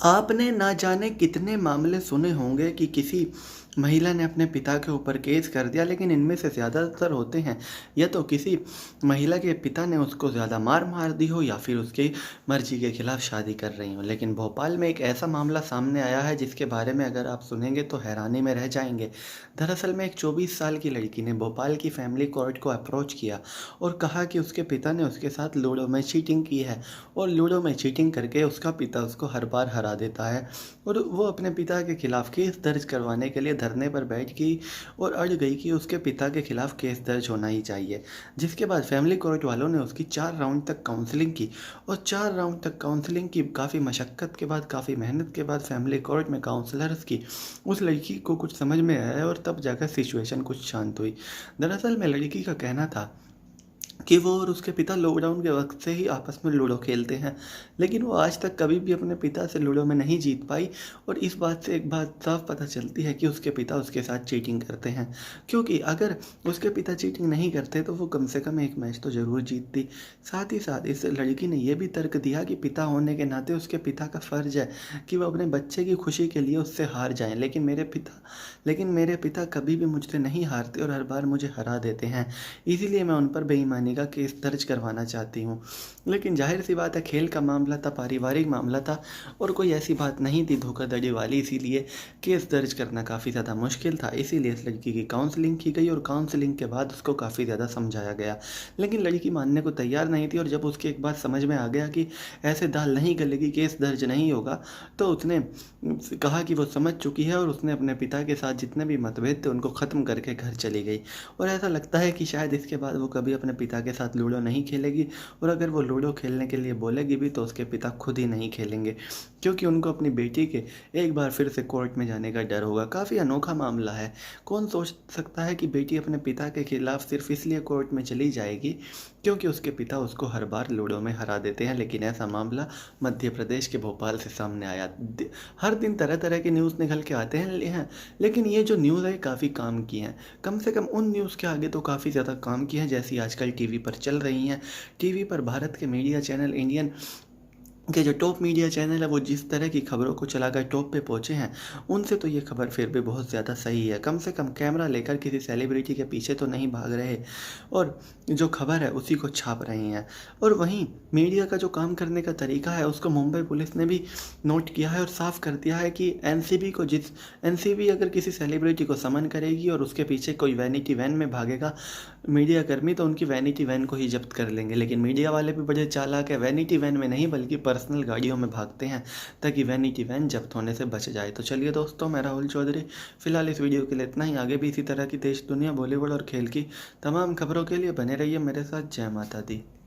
आपने ना जाने कितने मामले सुने होंगे कि किसी महिला ने अपने पिता के ऊपर केस कर दिया, लेकिन इनमें से ज़्यादातर होते हैं या तो किसी महिला के पिता ने उसको ज़्यादा मार मार दी हो या फिर उसकी मर्जी के खिलाफ शादी कर रही हो। लेकिन भोपाल में एक ऐसा मामला सामने आया है जिसके बारे में अगर आप सुनेंगे तो हैरानी में रह जाएंगे। दरअसल में एक 24 साल की लड़की ने भोपाल की फैमिली कोर्ट को अप्रोच किया और कहा कि उसके पिता ने उसके साथ लूडो में चीटिंग की है और लूडो में चीटिंग करके उसका पिता उसको हर बार हरा देता है। और वो अपने पिता के खिलाफ केस दर्ज करवाने के लिए धरने पर बैठ गई और अड़ गई कि उसके पिता के खिलाफ केस दर्ज होना ही चाहिए। जिसके बाद फैमिली कोर्ट वालों ने उसकी 4 राउंड तक काउंसलिंग की और 4 राउंड तक काउंसलिंग की काफ़ी मशक्क़त के बाद, काफ़ी मेहनत के बाद फैमिली कोर्ट में काउंसलर्स की उस लड़की को कुछ समझ में आया और तब जाकर सिचुएशन कुछ शांत हुई। दरअसल में लड़की का कहना था कि वो और उसके पिता लॉकडाउन के वक्त से ही आपस में लूडो खेलते हैं, लेकिन वो आज तक कभी भी अपने पिता से लूडो में नहीं जीत पाई। और इस बात से एक बात साफ पता चलती है कि उसके पिता उसके साथ चीटिंग करते हैं, क्योंकि अगर उसके पिता चीटिंग नहीं करते तो वो कम से कम एक मैच तो ज़रूर जीतती। साथ ही साथ इस लड़की ने यह भी तर्क दिया कि पिता होने के नाते उसके पिता का फ़र्ज है कि वो अपने बच्चे की खुशी के लिए उससे हार जाएं, लेकिन मेरे पिता कभी भी मुझसे नहीं हारते और हर बार मुझे हरा देते हैं, इसीलिए मैं उन पर बेईमानी का केस दर्ज करवाना चाहती हूँ। लेकिन जाहिर सी बात है, खेल का मामला था, पारिवारिक मामला था और कोई ऐसी बात नहीं थी धोखाधड़ी वाली, इसीलिए केस दर्ज करना काफ़ी ज़्यादा मुश्किल था। इसीलिए इस लड़की की काउंसलिंग की गई और काउंसलिंग के बाद उसको काफ़ी ज़्यादा समझाया गया, लेकिन लड़की मानने को तैयार नहीं थी। और जब उसके एक बात समझ में आ गया कि ऐसे दाल नहीं गलेगी, केस दर्ज नहीं होगा, तो उसने कहा कि वो समझ चुकी है और उसने अपने पिता के साथ जितने भी मतभेद थे उनको ख़त्म करके घर चली गई। और ऐसा लगता है कि शायद इसके बाद वो कभी अपने पिता के साथ लूडो नहीं खेलेगी और अगर वो लूडो खेलने के लिए बोलेगी भी तो उसके पिता खुद ही नहीं खेलेंगे, क्योंकि उनको अपनी बेटी के एक बार फिर से कोर्ट में जाने का डर होगा। काफ़ी अनोखा मामला है। कौन सोच सकता है कि बेटी अपने पिता के खिलाफ सिर्फ इसलिए कोर्ट में चली जाएगी क्योंकि उसके पिता उसको हर बार लूडो में हरा देते हैं। लेकिन ऐसा मामला मध्य प्रदेश के भोपाल से सामने आया। हर दिन तरह तरह के न्यूज़ निकल के आते हैं, लेकिन ये जो न्यूज़ है काफ़ी काम की हैं। कम से कम उन न्यूज़ के आगे तो काफ़ी ज़्यादा काम की हैं जैसी आजकल टीवी पर चल रही हैं। टीवी पर भारत के मीडिया चैनल, इंडियन के जो टॉप मीडिया चैनल है, वो जिस तरह की खबरों को चलाकर टॉप पे पहुँचे हैं, उनसे तो ये खबर फिर भी बहुत ज़्यादा सही है। कम से कम कैमरा लेकर किसी सेलिब्रिटी के पीछे तो नहीं भाग रहे और जो खबर है उसी को छाप रहे हैं। और वहीं मीडिया का जो काम करने का तरीका है उसको मुंबई पुलिस ने भी नोट किया है और साफ कर दिया है कि एनसीबी अगर किसी सेलिब्रिटी को समन करेगी और उसके पीछे कोई वैनिटी वैन में भागेगा मीडिया कर्मी, तो उनकी वैनिटी वैन को ही जब्त कर लेंगे। लेकिन मीडिया वाले भी बड़े चालाक है, वैनिटी वैन में नहीं बल्कि पर्सनल गाड़ियों में भागते हैं ताकि वैनिटी वैन जब्त होने से बच जाए। तो चलिए दोस्तों, मैं राहुल चौधरी, फिलहाल इस वीडियो के लिए इतना ही। आगे भी इसी तरह की देश दुनिया, बॉलीवुड और खेल की तमाम खबरों के लिए बने रहिए मेरे साथ। जय माता दी।